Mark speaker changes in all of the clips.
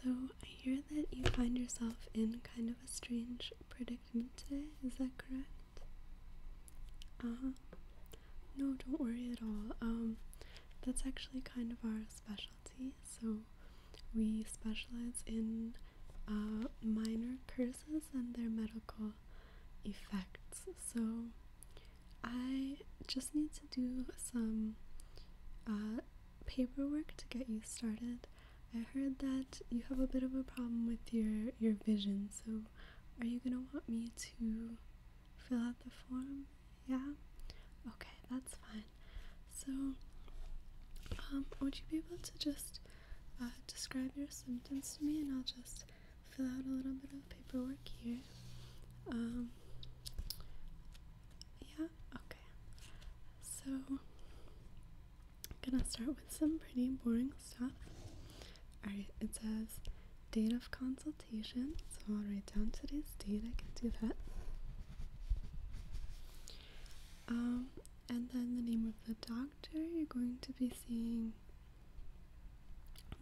Speaker 1: So, I hear that you find yourself in kind of a strange predicament today, is that correct? No, don't worry at all. That's actually kind of our specialty. So, we specialize in minor curses and their medical effects. So, I just need to do some paperwork to get you started. I heard that you have a bit of a problem with your vision, so are you gonna want me to fill out the form? Yeah? Okay, that's fine. So, would you be able to just describe your symptoms to me, and I'll just fill out a little bit of paperwork here. Yeah? Okay. So, I'm gonna start with some pretty boring stuff. Alright, it says date of consultation, so I'll write down today's date. I can do that. And then the name of the doctor. You're going to be seeing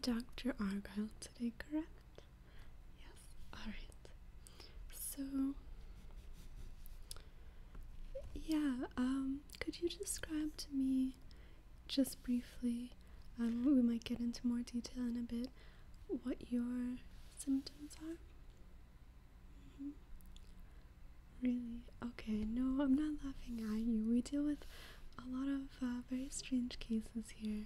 Speaker 1: Dr. Argyle today, correct? Yes. Alright. So, yeah, could you describe to me, just briefly, we might get into more detail in a bit, what your symptoms are? Really? Okay, no, I'm not laughing at you. We deal with a lot of very strange cases here,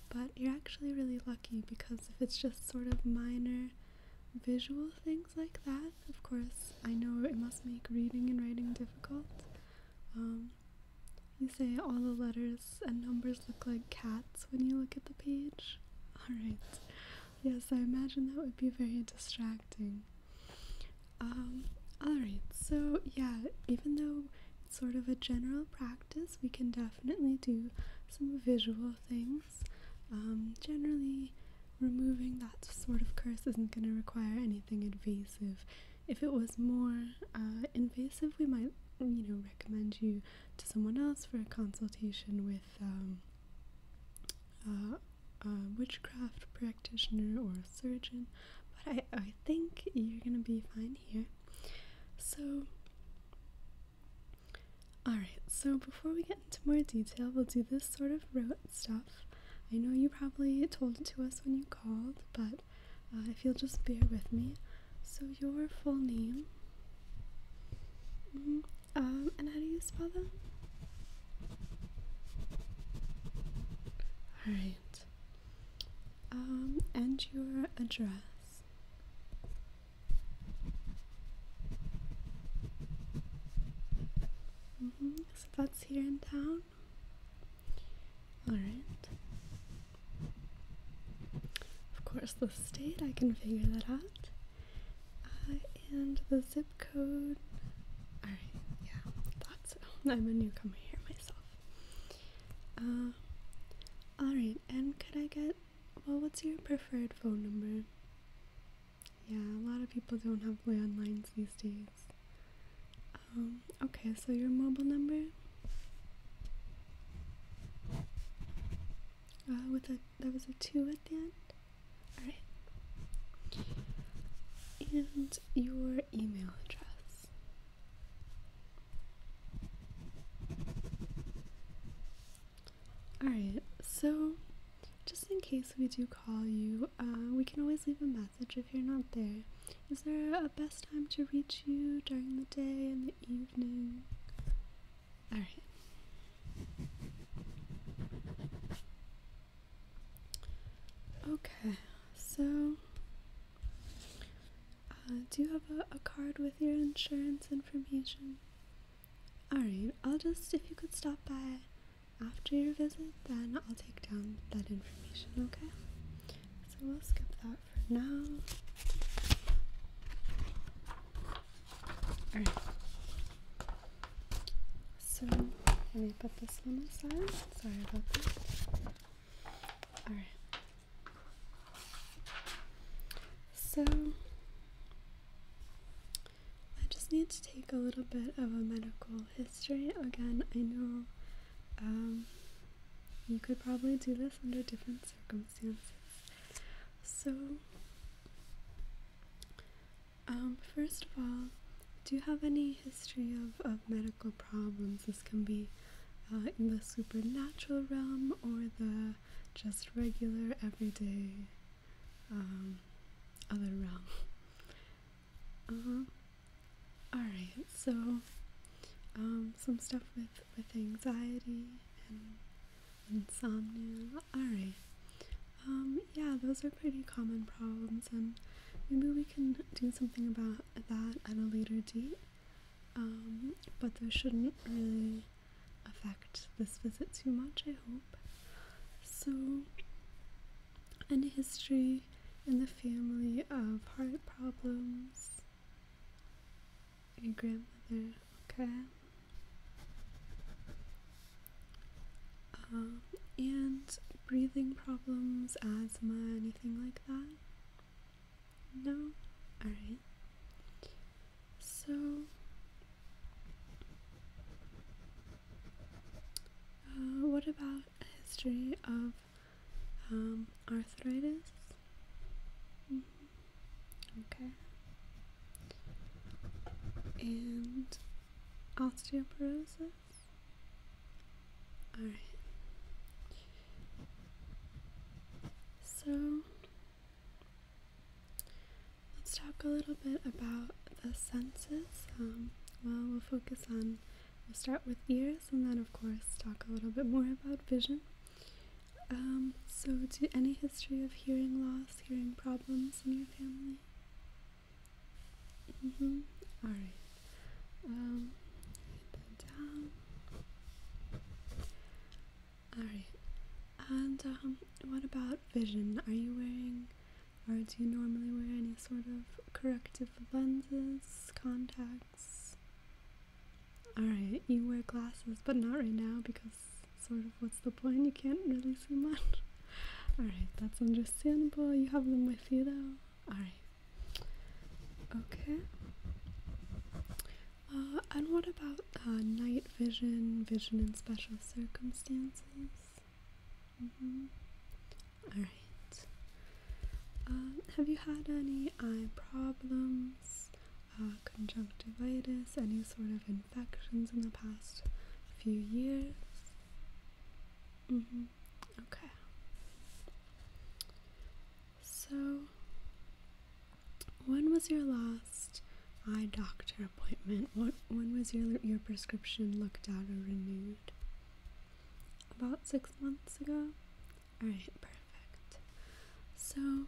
Speaker 1: but you're actually really lucky, because if it's just sort of minor visual things like that, of course, I know it must make reading and writing difficult. You say all the letters and numbers look like cats when you look at the page? Alright. Yes, I imagine that would be very distracting. Alright, so yeah, even though it's sort of a general practice, we can definitely do some visual things. Generally, removing that sort of curse isn't going to require anything invasive. If it was more invasive, we might, recommend you to someone else for a consultation with a witchcraft practitioner or a surgeon, but I think you're gonna be fine here. So, alright, so before we get into more detail, we'll do this sort of rote stuff. I know you probably told it to us when you called, but if you'll just bear with me. So, your full name, and how do you spell that? Alright. And your address. So that's here in town? Alright. Of course, the state, I can figure that out. And the zip code. Alright, yeah, thought so. I'm a newcomer here myself. Alright, and could I get, what's your preferred phone number? Yeah, a lot of people don't have landlines these days. Okay, so your mobile number? There was a 2 at the end? Alright. And your email address? Alright, so just in case we do call you, we can always leave a message if you're not there. Is there a best time to reach you during the day, in the evening? Alright. Okay, so do you have a card with your insurance information? Alright, if you could stop by after your visit, then I'll take down that information, okay? So we'll skip that for now. Alright. So, let me put this one aside. Sorry about that. Alright. So, I just need to take a little bit of a medical history. Again, I know you could probably do this under different circumstances. So, First of all, do you have any history of medical problems? This can be in the supernatural realm or the just regular, everyday, other realm. Alright, so, some stuff with anxiety and insomnia. Alright. Yeah, those are pretty common problems, and maybe we can do something about that at a later date. But those shouldn't really affect this visit too much, I hope. So, any history in the family of heart problems? Your grandmother, okay. And breathing problems, asthma, anything like that? No? Alright. So, what about a history of arthritis? Okay. And osteoporosis? Alright. So, let's talk a little bit about the senses. We'll start with ears, and then of course talk a little bit more about vision. So any history of hearing loss, hearing problems in your family? Alright. Write that down. Alright. And what about vision? Are you wearing, or do you normally wear any sort of corrective lenses, contacts? Alright, you wear glasses, but not right now because sort of what's the point? You can't really see much. Alright, that's understandable. You have them with you though. Alright. Okay. And what about night vision, vision in special circumstances? Alright. Have you had any eye problems, conjunctivitis, any sort of infections in the past few years? Okay. So, when was your last eye doctor appointment? When was your prescription looked at or renewed? About 6 months ago? Alright, perfect. So,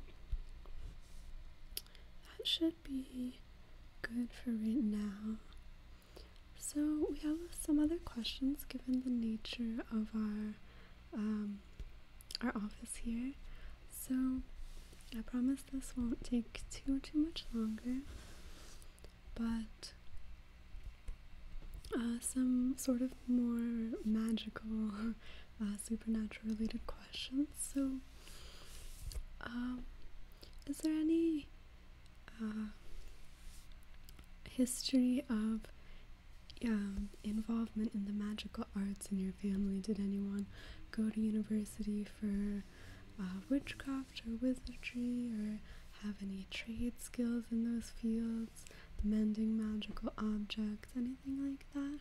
Speaker 1: that should be good for right now. So, we have some other questions given the nature of our office here. So, I promise this won't take too much longer, but some sort of more magical, supernatural related questions. So, is there any history of involvement in the magical arts in your family? Did anyone go to university for witchcraft or wizardry, or have any trade skills in those fields, mending magical objects, anything like that?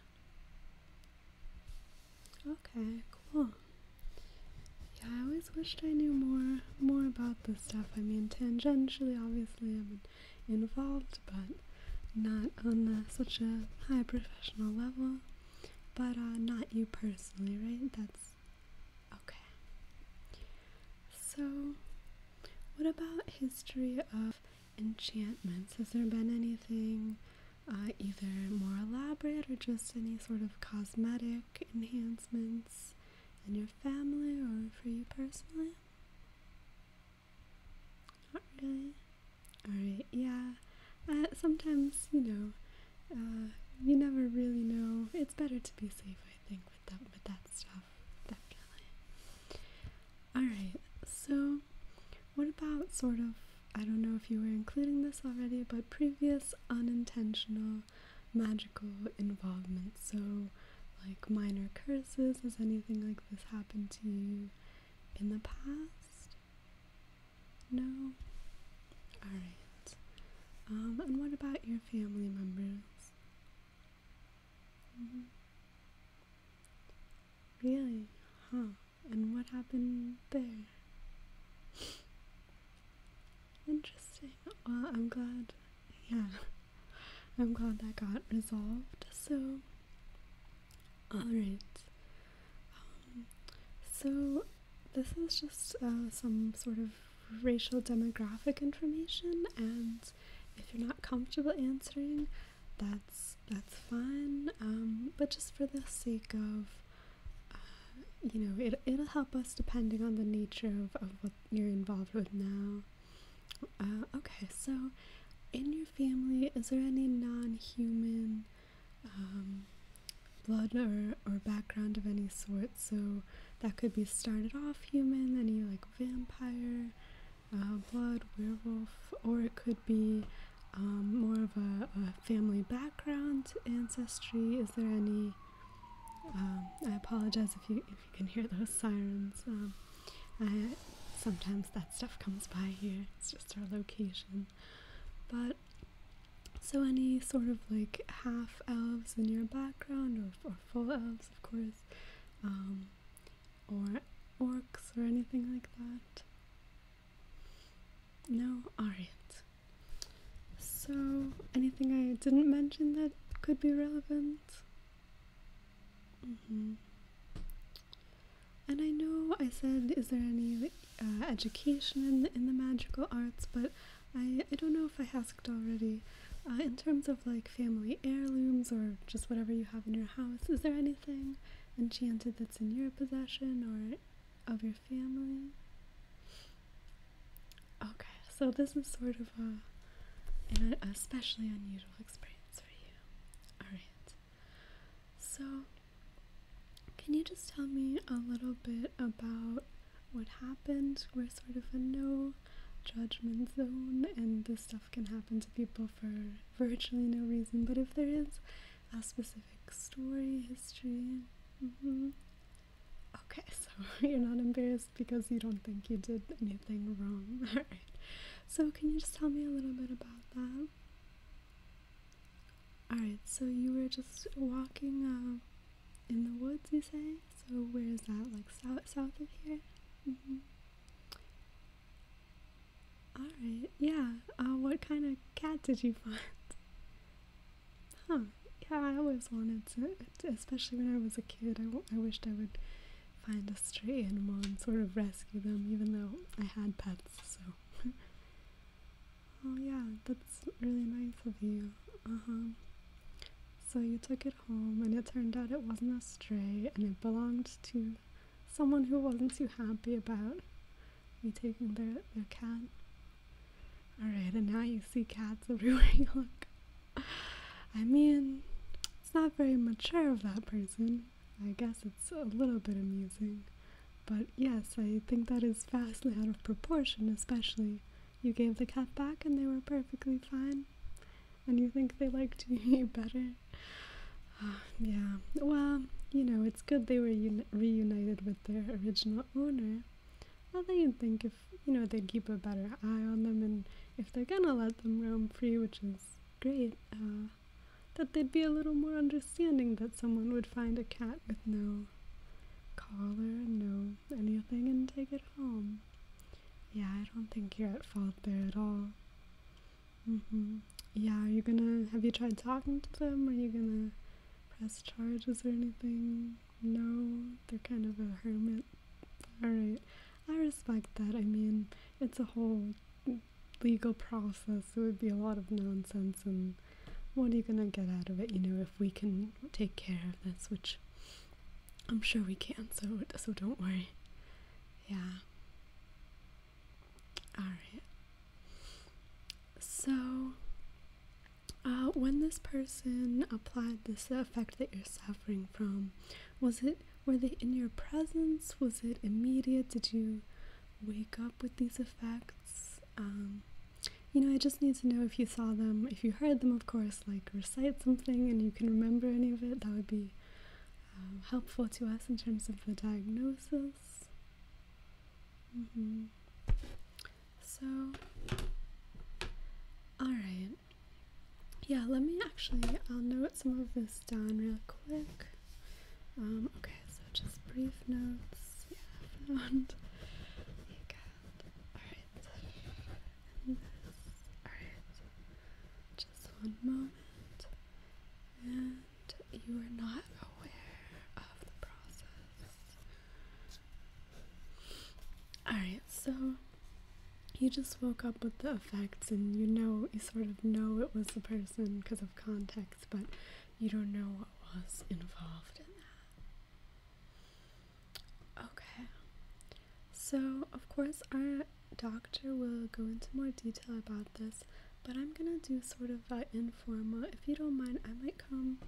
Speaker 1: Okay, cool. Yeah, I always wished I knew more about this stuff. I mean, tangentially, obviously, I'm involved, but not on such a high professional level. But not you personally, right? That's okay. So, what about history of enchantments? Has there been anything either more elaborate or just any sort of cosmetic enhancements in your family or for you personally? Not really? Alright, yeah. Sometimes, you never really know. It's better to be safe, I think, with that stuff. Definitely. Alright, so what about sort of, I don't know if you were including this already, but previous unintentional magical involvement? So, like minor curses, has anything like this happened to you in the past? No? Alright. And what about your family members? Mm-hmm. Really? Huh. And what happened there? Interesting. Well, I'm glad, yeah, I'm glad that got resolved. So, alright. So, this is just some sort of racial demographic information, and if you're not comfortable answering, that's fine. But just for the sake of, it'll help us depending on the nature of what you're involved with now. Okay, so in your family, is there any non-human blood or background of any sort? So that could be started off human, any like vampire, blood, werewolf, or it could be more of a family background, ancestry. Is there any? I apologize if you can hear those sirens. Sometimes that stuff comes by here. It's just our location. But so any sort of like half elves in your background, or full elves, of course, or orcs or anything like that? No? Alright. So anything I didn't mention that could be relevant? And I know I said, is there any education in the magical arts, but I don't know if I asked already. In terms of like family heirlooms or just whatever you have in your house, is there anything enchanted that's in your possession or of your family? Okay, so this is sort of an especially unusual experience for you. Alright, so can you just tell me a little bit about what happened? We're sort of a no judgment zone, and this stuff can happen to people for virtually no reason, but if there is a specific story, history. Okay, so you're not embarrassed because you don't think you did anything wrong. Alright, so can you just tell me a little bit about that? Alright, so you were just walking in the woods, you say? So where is that? Like south of here? Alright, yeah. What kind of cat did you find? Huh. Yeah, I always wanted to, especially when I was a kid, I wished I would find a stray animal and sort of rescue them, even though I had pets, so. Oh yeah, that's really nice of you. So you took it home, and it turned out it wasn't a stray, and it belonged to someone who wasn't too happy about you taking their cat. Alright, and now you see cats everywhere you look. I mean, it's not very mature of that person. I guess it's a little bit amusing. But yes, I think that is vastly out of proportion, especially you gave the cat back and they were perfectly fine. And you think they liked you better? Yeah, well, it's good they were reunited with their original owner. Well, then you'd think if, they'd keep a better eye on them, and if they're gonna let them roam free, which is great, that they'd be a little more understanding that someone would find a cat with no collar, no anything, and take it home. Yeah, I don't think you're at fault there at all. Yeah, have you tried talking to them? Are you gonna press charges or anything? No, they're kind of a hermit. Alright, I respect that. I mean, it's a whole legal process. It would be a lot of nonsense, and what are you gonna get out of it, if we can take care of this, which I'm sure we can, so don't worry. Yeah. Alright. So, when this person applied this effect that you're suffering from, were they in your presence? Was it immediate? Did you wake up with these effects? I just need to know if you saw them, if you heard them, of course, like recite something and you can remember any of it. That would be helpful to us in terms of the diagnosis. So, alright. Yeah, let me actually, I'll note some of this down real quick. Okay, so just brief notes. Yeah, found. Alright. And this. Alright. Just one moment. And you are not aware of the process. Alright, so you just woke up with the effects and you sort of know it was the person because of context, but you don't know what was involved in that. Okay. So, of course, our doctor will go into more detail about this, but I'm gonna do sort of informal. If you don't mind, I might come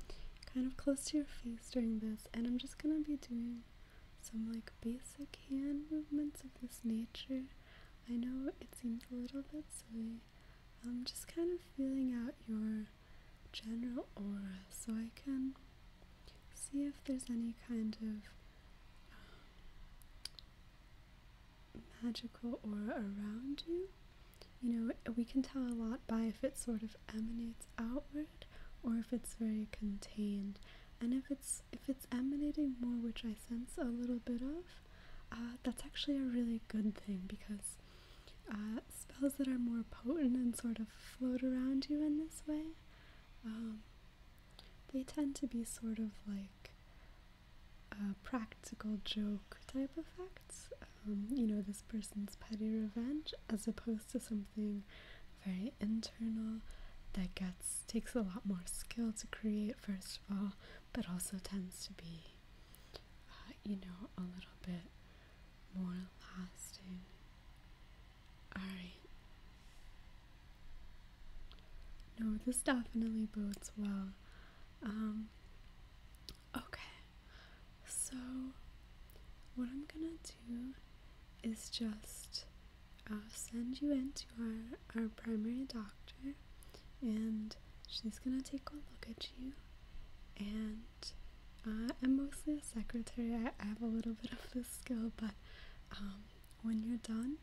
Speaker 1: kind of close to your face during this, and I'm just gonna be doing some like basic hand movements of this nature. I know it seems a little bit silly. I'm just kind of feeling out your general aura so I can see if there's any kind of magical aura around you. You know, we can tell a lot by if it sort of emanates outward or if it's very contained. And if it's emanating more, which I sense a little bit of, that's actually a really good thing, because spells that are more potent and sort of float around you in this way, they tend to be sort of like practical joke type effects. You know, this person's petty revenge, as opposed to something very internal that takes a lot more skill to create, first of all, but also tends to be, you know, a little bit more lasting. Alright. No, this definitely bodes well. Okay. So, what I'm gonna do is just send you into our primary doctor, and she's gonna take a look at you. And I'm mostly a secretary. I have a little bit of this skill, but when you're done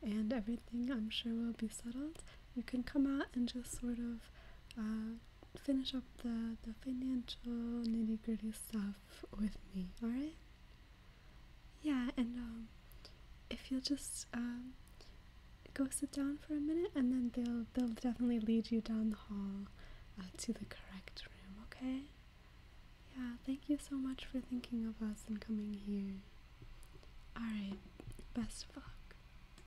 Speaker 1: and everything I'm sure will be settled, you can come out and just sort of finish up the financial nitty-gritty stuff with me, alright? Yeah, and if you'll just go sit down for a minute, and then they'll definitely lead you down the hall to the correct room, okay? Yeah, thank you so much for thinking of us and coming here. Alright, best of luck.